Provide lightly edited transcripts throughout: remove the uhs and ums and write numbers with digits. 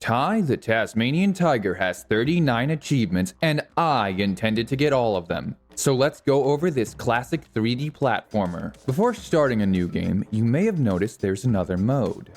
Ty the Tasmanian Tiger has 39 achievements, and I intended to get all of them. So let's go over this classic 3D platformer. Before starting a new game, you may have noticed there's another mode.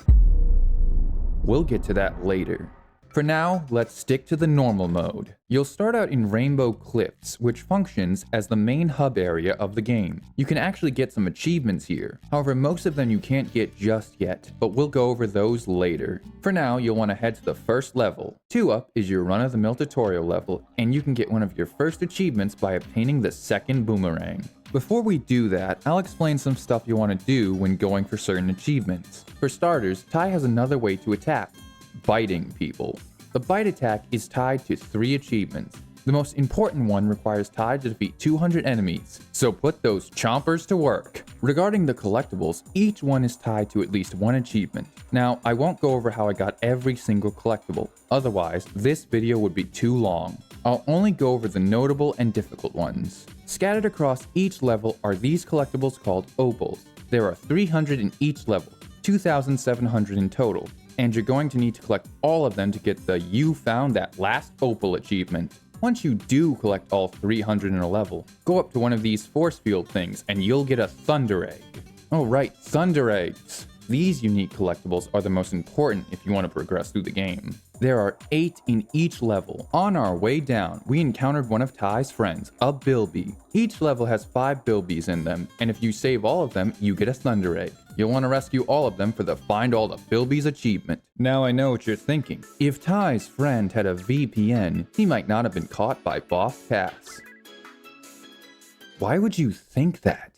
We'll get to that later. For now, let's stick to the normal mode. You'll start out in Rainbow Cliffs, which functions as the main hub area of the game. You can actually get some achievements here. However, most of them you can't get just yet, but we'll go over those later. For now, you'll want to head to the first level. 2 up is your run-of-the-mill tutorial level, and you can get one of your first achievements by obtaining the second boomerang. Before we do that, I'll explain some stuff you want to do when going for certain achievements. For starters, Ty has another way to attack: biting people. The bite attack is tied to 3 achievements. The most important one requires Ty to defeat 200 enemies, so put those chompers to work. Regarding the collectibles, each one is tied to at least 1 achievement. Now, I won't go over how I got every single collectible, otherwise this video would be too long. I'll only go over the notable and difficult ones. Scattered across each level are these collectibles called opals. There are 300 in each level, 2,700 in total, and you're going to need to collect all of them to get the "You Found That Last Opal" achievement. Once you do collect all 300 in a level, go up to one of these force field things and you'll get a Thunder Egg. Oh right, Thunder Eggs! These unique collectibles are the most important if you want to progress through the game. There are 8 in each level. On our way down, we encountered one of Ty's friends, a Bilby. Each level has 5 Bilbies in them, and if you save all of them, you get a Thunder Egg. You'll want to rescue all of them for the Find All the Bilbies achievement. Now I know what you're thinking. If Ty's friend had a VPN, he might not have been caught by Boss Cass. Why would you think that?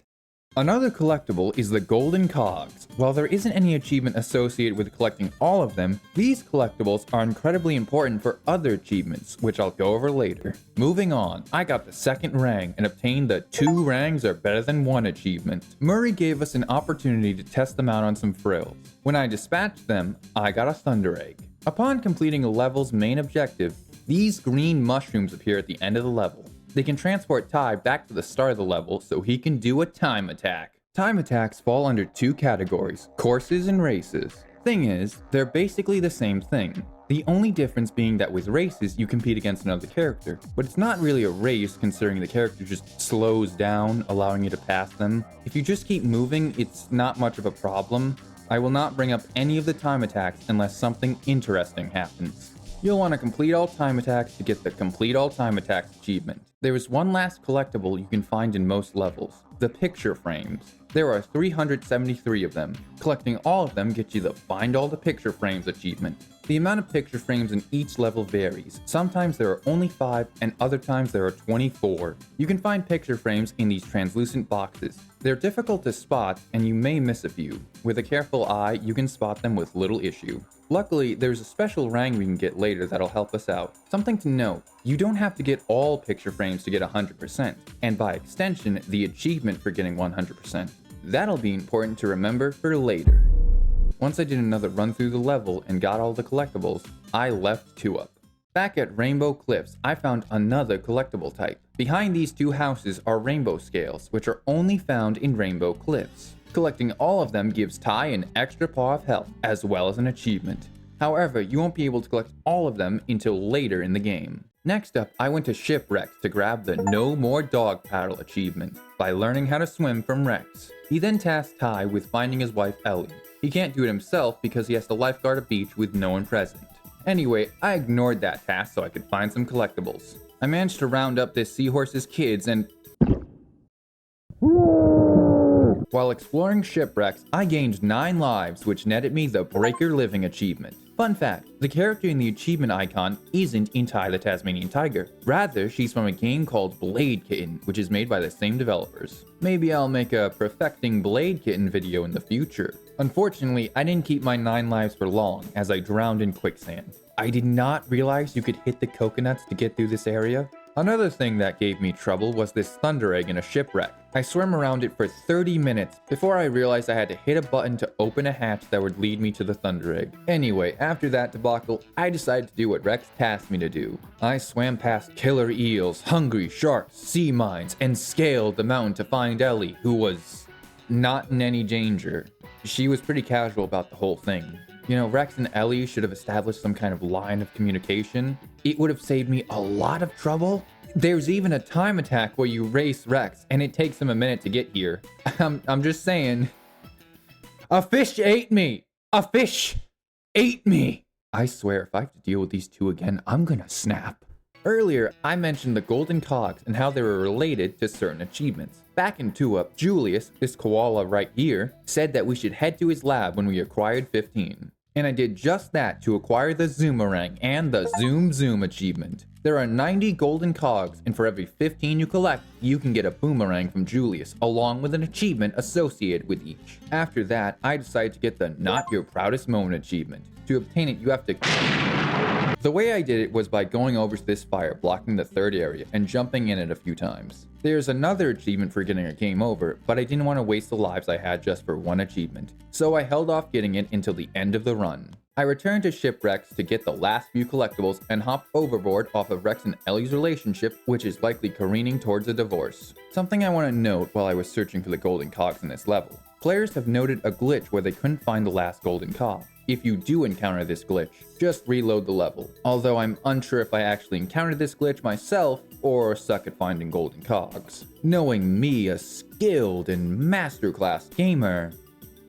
Another collectible is the Golden Cogs. While there isn't any achievement associated with collecting all of them, these collectibles are incredibly important for other achievements, which I'll go over later. Moving on, I got the second rang and obtained the 2 rangs are better than 1 achievement. Murray gave us an opportunity to test them out on some frills. When I dispatched them, I got a Thunder Egg. Upon completing a level's main objective, these green mushrooms appear at the end of the level. They can transport Ty back to the start of the level so he can do a time attack. Time attacks fall under 2 categories: courses and races. Thing is, they're basically the same thing. The only difference being that with races you compete against another character, but it's not really a race considering the character just slows down, allowing you to pass them. If you just keep moving, it's not much of a problem. I will not bring up any of the time attacks unless something interesting happens. You'll want to complete all time attacks to get the Complete All Time Attacks achievement. There is one last collectible you can find in most levels: the picture frames. There are 373 of them. Collecting all of them gets you the Find All the Picture Frames achievement. The amount of picture frames in each level varies. Sometimes there are only 5 and other times there are 24. You can find picture frames in these translucent boxes. They're difficult to spot and you may miss a few. With a careful eye, you can spot them with little issue. Luckily, there's a special rang we can get later that'll help us out. Something to note, you don't have to get all picture frames to get 100%, and by extension, the achievement for getting 100%. That'll be important to remember for later. Once I did another run through the level and got all the collectibles, I left 2 up. Back at Rainbow Cliffs, I found another collectible type. Behind these 2 houses are rainbow scales, which are only found in Rainbow Cliffs. Collecting all of them gives Ty an extra paw of health, as well as an achievement. However, you won't be able to collect all of them until later in the game. Next up, I went to Shipwrecks to grab the No More Dog Paddle achievement by learning how to swim from wrecks. He then tasked Ty with finding his wife Ellie. He can't do it himself because he has to lifeguard a beach with no one present. Anyway, I ignored that task so I could find some collectibles. I managed to round up this seahorse's kids and... While exploring Shipwrecks, I gained 9 lives, which netted me the Breaker Living achievement. Fun fact, the character in the achievement icon isn't in Ty the Tasmanian Tiger. Rather, she's from a game called Blade Kitten, which is made by the same developers. Maybe I'll make a Perfecting Blade Kitten video in the future. Unfortunately, I didn't keep my 9 lives for long, as I drowned in quicksand. I did not realize you could hit the coconuts to get through this area. Another thing that gave me trouble was this Thunder Egg in a shipwreck. I swam around it for 30 minutes before I realized I had to hit a button to open a hatch that would lead me to the Thunder Egg. Anyway, after that debacle, I decided to do what Rex tasked me to do. I swam past killer eels, hungry sharks, sea mines, and scaled the mountain to find Ellie, who was not in any danger. She was pretty casual about the whole thing. You know, Rex and Ellie should have established some kind of line of communication. It would have saved me a lot of trouble. There's even a time attack where you race Rex and it takes him a minute to get here. I'm just saying. A fish ate me! A fish ate me! I swear, if I have to deal with these two again, I'm gonna snap. Earlier, I mentioned the Golden Cogs and how they were related to certain achievements. Back in 2-Up, Julius, this koala right here, said that we should head to his lab when we acquired 15. And I did just that to acquire the Zoomerang and the Zoom Zoom achievement. There are 90 Golden Cogs, and for every 15 you collect, you can get a boomerang from Julius, along with an achievement associated with each. After that, I decided to get the Not Your Proudest Moment achievement. To obtain it, you have to... The way I did it was by going over to this fire, blocking the third area, and jumping in it a few times. There's another achievement for getting a game over, but I didn't want to waste the lives I had just for one achievement, so I held off getting it until the end of the run. I returned to Shipwrecks to get the last few collectibles and hopped overboard off of Rex and Ellie's relationship, which is likely careening towards a divorce. Something I want to note while I was searching for the Golden Cogs in this level. Players have noted a glitch where they couldn't find the last Golden Cog. If you do encounter this glitch, just reload the level. Although I'm unsure if I actually encountered this glitch myself or suck at finding Golden Cogs. Knowing me, a skilled and masterclass gamer,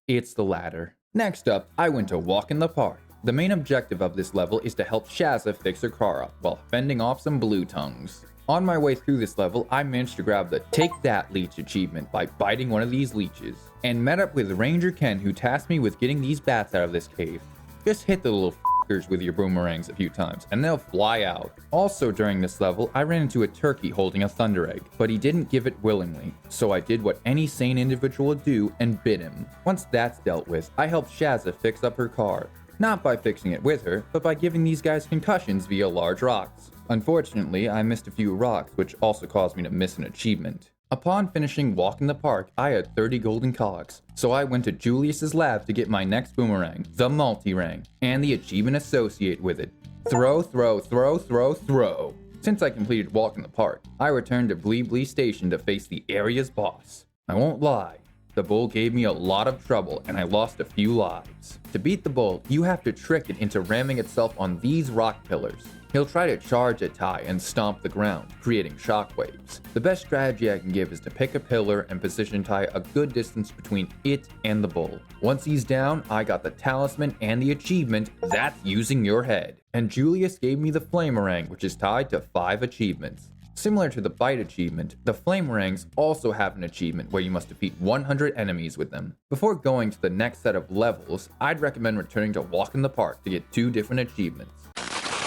it's the latter. Next up, I went to Walk in the Park. The main objective of this level is to help Shazza fix her car up while fending off some blue tongues. On my way through this level, I managed to grab the Take That Leech achievement by biting one of these leeches, and met up with Ranger Ken, who tasked me with getting these bats out of this cave. Just hit the little f***ers with your boomerangs a few times, and they'll fly out. Also during this level, I ran into a turkey holding a thunder egg, but he didn't give it willingly, so I did what any sane individual would do and bit him. Once that's dealt with, I helped Shazza fix up her car. Not by fixing it with her, but by giving these guys concussions via large rocks. Unfortunately, I missed a few rocks, which also caused me to miss an achievement. Upon finishing Walk in the Park, I had 30 Golden Cogs, so I went to Julius's lab to get my next boomerang, the Multi-Rang, and the achievement associated with it. Throw, throw, throw, throw, throw. Since I completed Walk in the Park, I returned to Blee Blee Station to face the area's boss. I won't lie, the bull gave me a lot of trouble and I lost a few lives. To beat the bull, you have to trick it into ramming itself on these rock pillars. He'll try to charge at Ty and stomp the ground, creating shockwaves. The best strategy I can give is to pick a pillar and position Ty a good distance between it and the bull. Once he's down, I got the talisman and the achievement, That's Using Your Head. And Julius gave me the Flamerang, which is tied to 5 achievements. Similar to the Bite achievement, the Flamerangs also have an achievement where you must defeat 100 enemies with them. Before going to the next set of levels, I'd recommend returning to Walk in the Park to get 2 different achievements.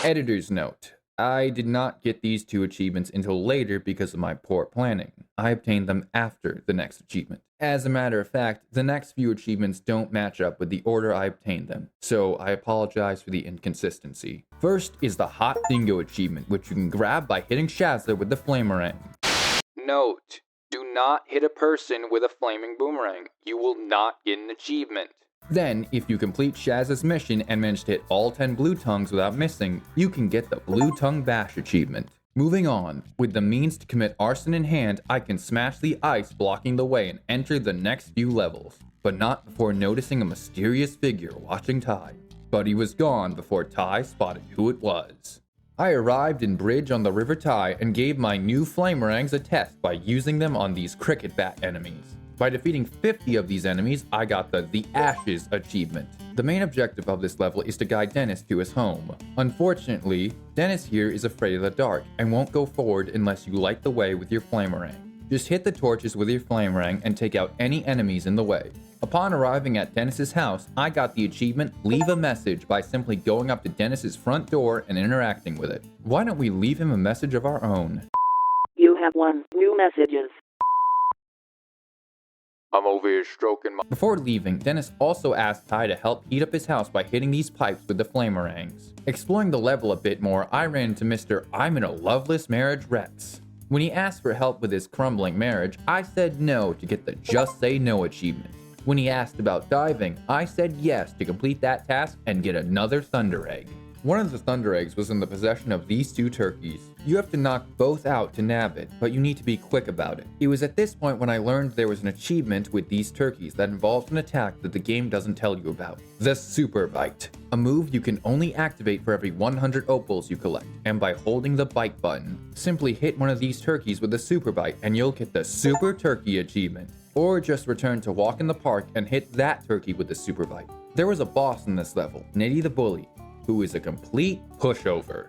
Editor's note, I did not get these 2 achievements until later because of my poor planning. I obtained them after the next achievement. As a matter of fact, the next few achievements don't match up with the order I obtained them, so I apologize for the inconsistency. First is the Hot Dingo achievement, which you can grab by hitting Shazza with the Flamerang. Note, do not hit a person with a flaming boomerang. You will not get an achievement. Then, if you complete Shazza's mission and manage to hit all 10 blue tongues without missing, you can get the Blue Tongue Bash achievement. Moving on, with the means to commit arson in hand, I can smash the ice blocking the way and enter the next few levels, but not before noticing a mysterious figure watching Ty. But he was gone before Ty spotted who it was. I arrived in Bridge on the River Ty and gave my new Flamerangs a test by using them on these cricket bat enemies. By defeating 50 of these enemies, I got the Ashes achievement. The main objective of this level is to guide Dennis to his home. Unfortunately, Dennis here is afraid of the dark and won't go forward unless you light the way with your Flamerang. Just hit the torches with your Flamerang and take out any enemies in the way. Upon arriving at Dennis's house, I got the achievement Leave a Message by simply going up to Dennis's front door and interacting with it. Why don't we leave him a message of our own? You have 1 new messages. I'm over here stroking my... Before leaving, Dennis also asked Ty to help heat up his house by hitting these pipes with the Flamerangs. Exploring the level a bit more, I ran into Mr. I'm in a loveless marriage Rex. When he asked for help with his crumbling marriage, I said no to get the Just Say No achievement. When he asked about diving, I said yes to complete that task and get another Thunder Egg. One of the Thunder Eggs was in the possession of these two turkeys. You have to knock both out to nab it, but you need to be quick about it. It was at this point when I learned there was an achievement with these turkeys that involved an attack that the game doesn't tell you about. The Super Bite. A move you can only activate for every 100 opals you collect, and by holding the bite button. Simply hit one of these turkeys with a Super Bite and you'll get the Super Turkey achievement. Or just return to walk in the park and hit that turkey with the Super Bite. There was a boss in this level, Nitty the Bully, who is a complete pushover.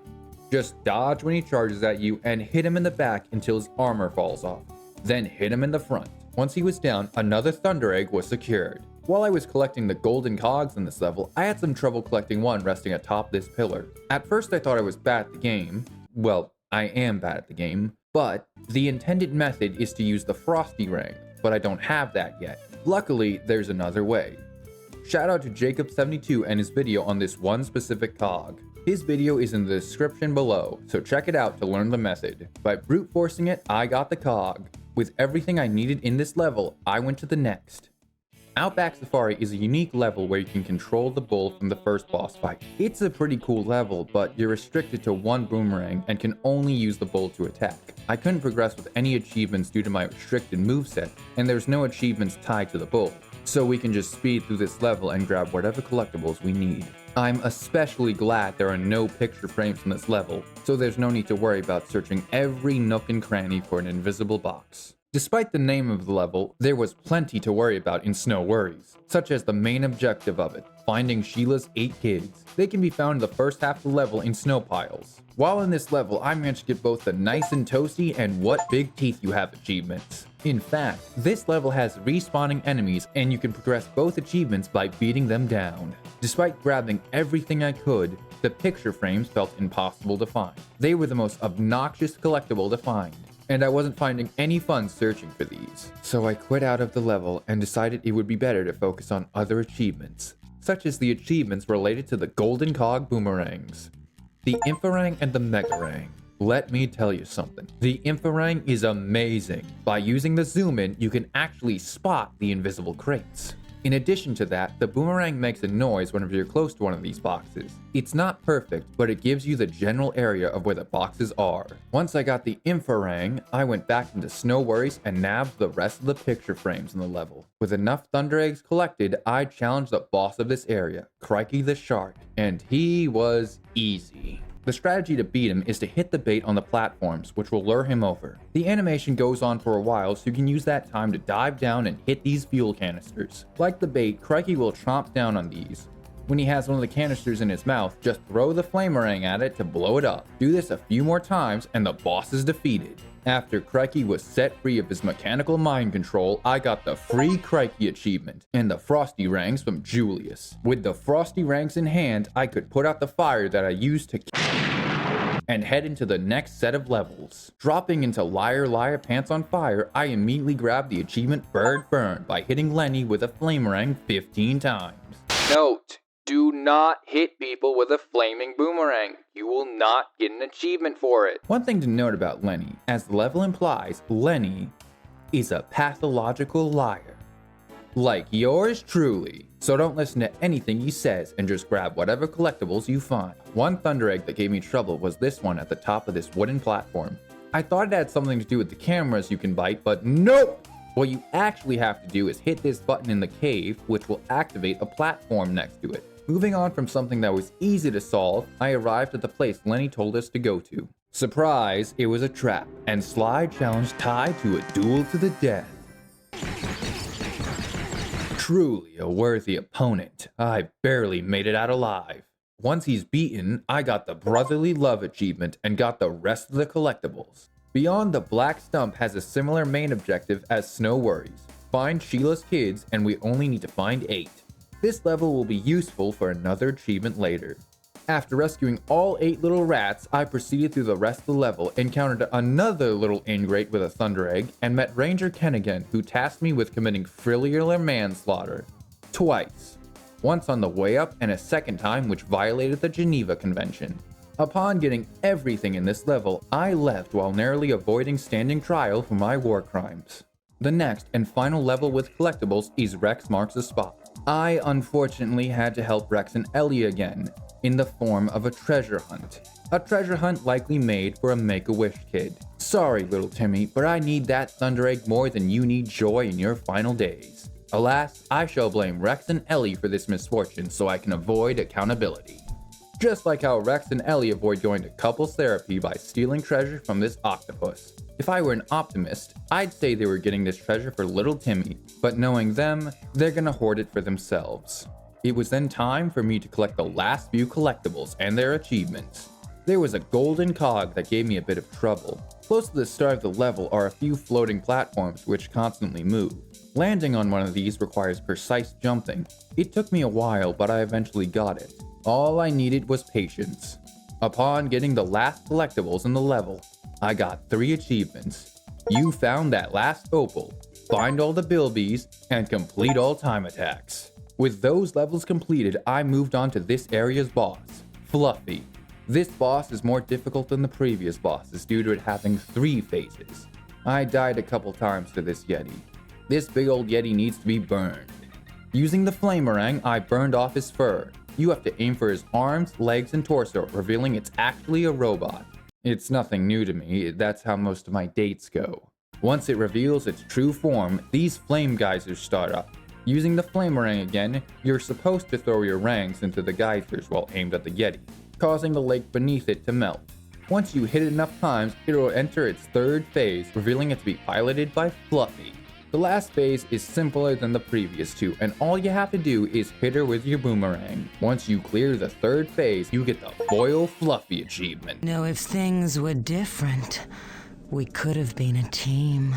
Just dodge when he charges at you and hit him in the back until his armor falls off. Then hit him in the front. Once he was down, another Thunder Egg was secured. While I was collecting the Golden Cogs in this level, I had some trouble collecting one resting atop this pillar. At first I thought I was bad at the game. Well, I am bad at the game. But the intended method is to use the Frosty Ring, but I don't have that yet. Luckily, there's another way. Shout out to Jacob72 and his video on this one specific cog. His video is in the description below, so check it out to learn the method. By brute forcing it, I got the cog. With everything I needed in this level, I went to the next. Outback Safari is a unique level where you can control the bull from the first boss fight. It's a pretty cool level, but you're restricted to one boomerang and can only use the bull to attack. I couldn't progress with any achievements due to my restricted moveset, and there's no achievements tied to the bull, so we can just speed through this level and grab whatever collectibles we need. I'm especially glad there are no picture frames in this level, so there's no need to worry about searching every nook and cranny for an invisible box. Despite the name of the level, there was plenty to worry about in Snow Worries, such as the main objective of it, finding Sheila's 8 kids. They can be found in the first half of the level in snow piles. While in this level, I managed to get both the nice and toasty and what big teeth you have achievements. In fact, this level has respawning enemies and you can progress both achievements by beating them down. Despite grabbing everything I could, the picture frames felt impossible to find. They were the most obnoxious collectible to find, and I wasn't finding any fun searching for these. So I quit out of the level and decided it would be better to focus on other achievements, such as the achievements related to the Golden Cog boomerangs, the Infarang and the Megarang. Let me tell you something. The Infarang is amazing. By using the zoom in, you can actually spot the invisible crates. In addition to that, the boomerang makes a noise whenever you're close to one of these boxes. It's not perfect, but it gives you the general area of where the boxes are. Once I got the Infarang, I went back into Snow Worries and nabbed the rest of the picture frames in the level. With enough Thunder Eggs collected, I challenged the boss of this area, Crikey the Shark, and he was easy. The strategy to beat him is to hit the bait on the platforms, which will lure him over. The animation goes on for a while, so you can use that time to dive down and hit these fuel canisters. Like the bait, Crikey will chomp down on these. When he has one of the canisters in his mouth, just throw the flamerang at it to blow it up. Do this a few more times and the boss is defeated. After Crikey was set free of his mechanical mind control, I got the free Crikey achievement and the Frosty Rangs from Julius. With the Frosty Rangs in hand, I could put out the fire that I used to and head into the next set of levels. Dropping into Liar Liar Pants on Fire, I immediately grabbed the achievement Bird Burn by hitting Lenny with a flamerang 15 times. Note: do not hit people with a flaming boomerang. You will not get an achievement for it. One thing to note about Lenny, as the level implies, Lenny is a pathological liar. Like yours truly. So don't listen to anything he says and just grab whatever collectibles you find. One Thunder Egg that gave me trouble was this one at the top of this wooden platform. I thought it had something to do with the cameras you can bite, but nope! What you actually have to do is hit this button in the cave, which will activate a platform next to it. Moving on from something that was easy to solve, I arrived at the place Lenny told us to go to. Surprise, it was a trap, and Slide challenge tied to a duel to the death. Truly a worthy opponent. I barely made it out alive. Once he's beaten, I got the Brotherly Love achievement and got the rest of the collectibles. Beyond the Black Stump has a similar main objective as Snow Worries. Find Sheila's kids, and we only need to find 8. This level will be useful for another achievement later. After rescuing all 8 little rats, I proceeded through the rest of the level, encountered another little ingrate with a Thunder Egg, and met Ranger Ken again, who tasked me with committing filial manslaughter. Twice. Once on the way up, and a second time which violated the Geneva Convention. Upon getting everything in this level, I left while narrowly avoiding standing trial for my war crimes. The next and final level with collectibles is Rex Marks the Spot. I unfortunately had to help Rex and Ellie again. in the form of a treasure hunt. A treasure hunt likely made for a Make-A-Wish kid. Sorry, little Timmy, but I need that Thunder Egg more than you need joy in your final days. Alas, I shall blame Rex and Ellie for this misfortune so I can avoid accountability. Just like how Rex and Ellie avoid going to couples therapy by stealing treasure from this octopus. If I were an optimist, I'd say they were getting this treasure for little Timmy, but knowing them, they're gonna hoard it for themselves. It was then time for me to collect the last few collectibles and their achievements. There was a Golden Cog that gave me a bit of trouble. Close to the start of the level are a few floating platforms which constantly move. Landing on one of these requires precise jumping. It took me a while, but I eventually got it. All I needed was patience. Upon getting the last collectibles in the level, I got 3 achievements. You found that last opal, find all the bilbies, and complete all time attacks. With those levels completed, I moved on to this area's boss, Fluffy. This boss is more difficult than the previous bosses due to it having 3 phases. I died a couple times to this Yeti. This big old Yeti needs to be burned. Using the Flamerang, I burned off his fur. You have to aim for his arms, legs, and torso, revealing it's actually a robot. It's nothing new to me, that's how most of my dates go. Once it reveals its true form, these flame geysers start up. Using the Flamerang again, you're supposed to throw your rangs into the geysers while aimed at the Yeti, causing the lake beneath it to melt. Once you hit it enough times, it will enter its 3rd phase, revealing it to be piloted by Fluffy. The last phase is simpler than the previous 2, and all you have to do is hit her with your boomerang. Once you clear the 3rd phase, you get the Foil Fluffy achievement. No, if things were different, we could have been a team.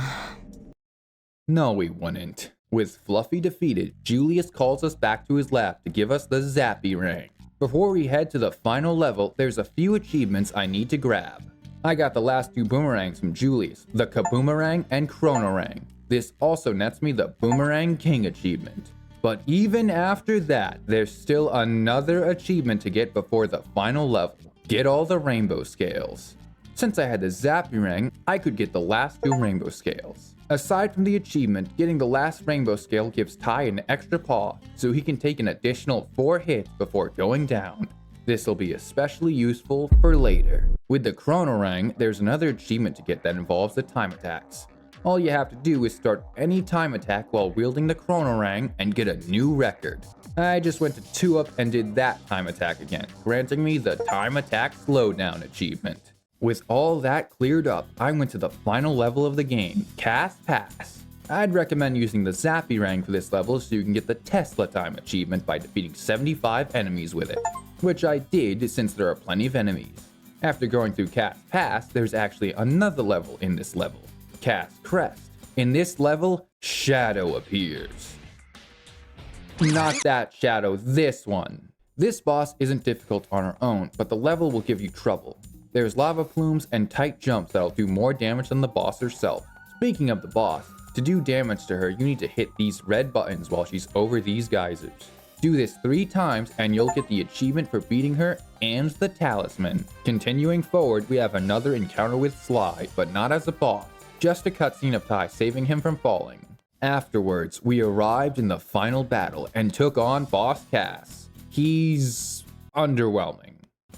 No, we wouldn't. With Fluffy defeated, Julius calls us back to his lab to give us the Zappy Ring. Before we head to the final level, there's a few achievements I need to grab. I got the last 2 boomerangs from Julius, the Kaboomerang and Chronorang. This also nets me the Boomerang King achievement. But even after that, there's still another achievement to get before the final level. Get all the rainbow scales. Since I had the Zappy Ring, I could get the last 2 rainbow scales. Aside from the achievement, getting the last rainbow scale gives Ty an extra paw, so he can take an additional 4 hits before going down. This will be especially useful for later. With the Chronorang, there's another achievement to get that involves the time attacks. All you have to do is start any time attack while wielding the Chronorang and get a new record. I just went to 2-up and did that time attack again, granting me the time attack slowdown achievement. With all that cleared up, I went to the final level of the game, Cast Pass. I'd recommend using the Zappy Ring for this level so you can get the Tesla time achievement by defeating 75 enemies with it, which I did since there are plenty of enemies. After going through Cast Pass, there's actually another level in this level, Cast Crest. In this level, Shadow appears. Not that Shadow, this one. This boss isn't difficult on her own, but the level will give you trouble. There's lava plumes and tight jumps that'll do more damage than the boss herself. Speaking of the boss, to do damage to her, you need to hit these red buttons while she's over these geysers. Do this 3 times and you'll get the achievement for beating her and the talisman. Continuing forward, we have another encounter with Sly, but not as a boss, just a cutscene of Ty saving him from falling. Afterwards, we arrived in the final battle and took on Boss Cass. He's underwhelming.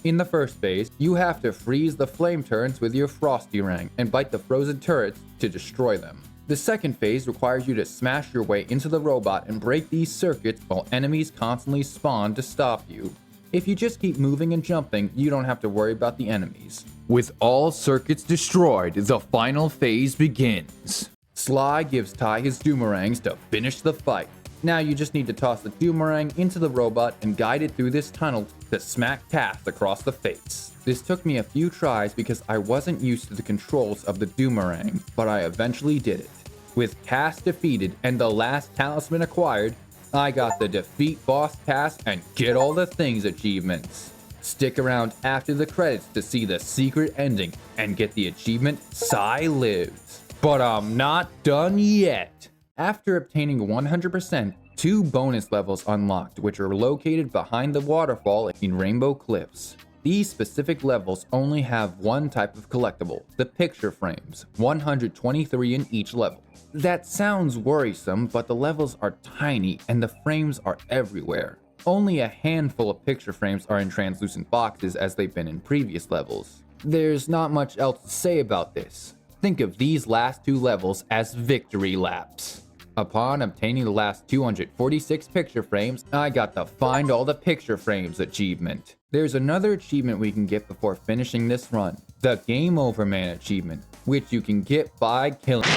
In the first phase, you have to freeze the flame turrets with your Frosty Ring and bite the frozen turrets to destroy them. The second phase requires you to smash your way into the robot and break these circuits while enemies constantly spawn to stop you. If you just keep moving and jumping, you don't have to worry about the enemies. With all circuits destroyed, the final phase begins. Sly gives Ty his Doomerangs to finish the fight. Now you just need to toss the Doomerang into the robot and guide it through this tunnel to smack Cass across the face. This took me a few tries because I wasn't used to the controls of the Doomerang, but I eventually did it. With Cass defeated and the last talisman acquired, I got the Defeat Boss Cass and Get All the Things achievements. Stick around after the credits to see the secret ending and get the achievement Psy Lives. But I'm not done yet. After obtaining 100%, 2 bonus levels unlocked, which are located behind the waterfall in Rainbow Cliffs. These specific levels only have one type of collectible, the picture frames, 123 in each level. That sounds worrisome, but the levels are tiny and the frames are everywhere. Only a handful of picture frames are in translucent boxes as they've been in previous levels. There's not much else to say about this. Think of these last 2 levels as victory laps. Upon obtaining the last 246 picture frames, I got the Find All the Picture Frames achievement. There's another achievement we can get before finishing this run, the Game Over Man achievement, which you can get by killing.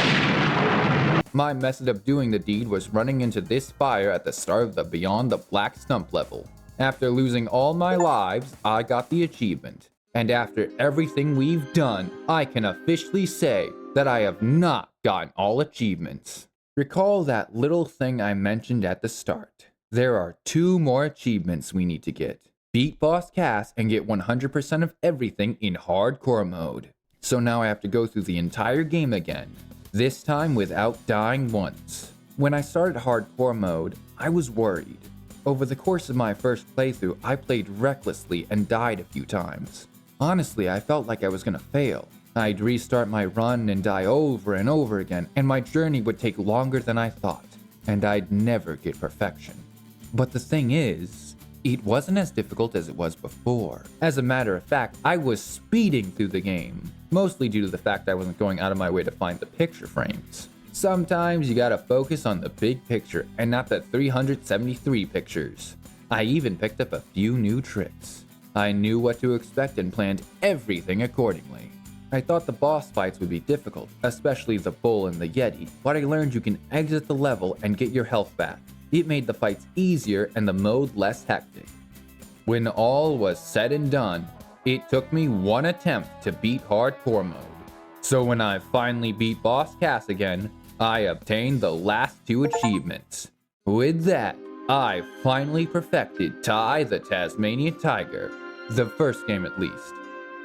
My method of doing the deed was running into this fire at the start of the Beyond the Black Stump level. After losing all my lives, I got the achievement. And after everything we've done, I can officially say that I have not gotten all achievements. Recall that little thing I mentioned at the start. There are 2 more achievements we need to get. Beat Boss Cass and get 100% of everything in hardcore mode. So now I have to go through the entire game again, this time without dying once. When I started hardcore mode, I was worried. Over the course of my first playthrough, I played recklessly and died a few times. Honestly, I felt like I was gonna fail. I'd restart my run and die over and over again, and my journey would take longer than I thought, and I'd never get perfection. But the thing is, it wasn't as difficult as it was before. As a matter of fact, I was speeding through the game, mostly due to the fact I wasn't going out of my way to find the picture frames. Sometimes you gotta focus on the big picture and not the 373 pictures. I even picked up a few new tricks. I knew what to expect and planned everything accordingly. I thought the boss fights would be difficult, especially the bull and the yeti, but I learned you can exit the level and get your health back. It made the fights easier and the mode less hectic. When all was said and done, it took me 1 attempt to beat hardcore mode. So when I finally beat Boss Cass again, I obtained the last 2 achievements. With that, I finally perfected Ty the Tasmanian Tiger, the first game at least.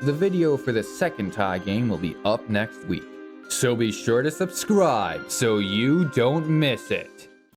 The video for the second Ty game will be up next week, so be sure to subscribe so you don't miss it.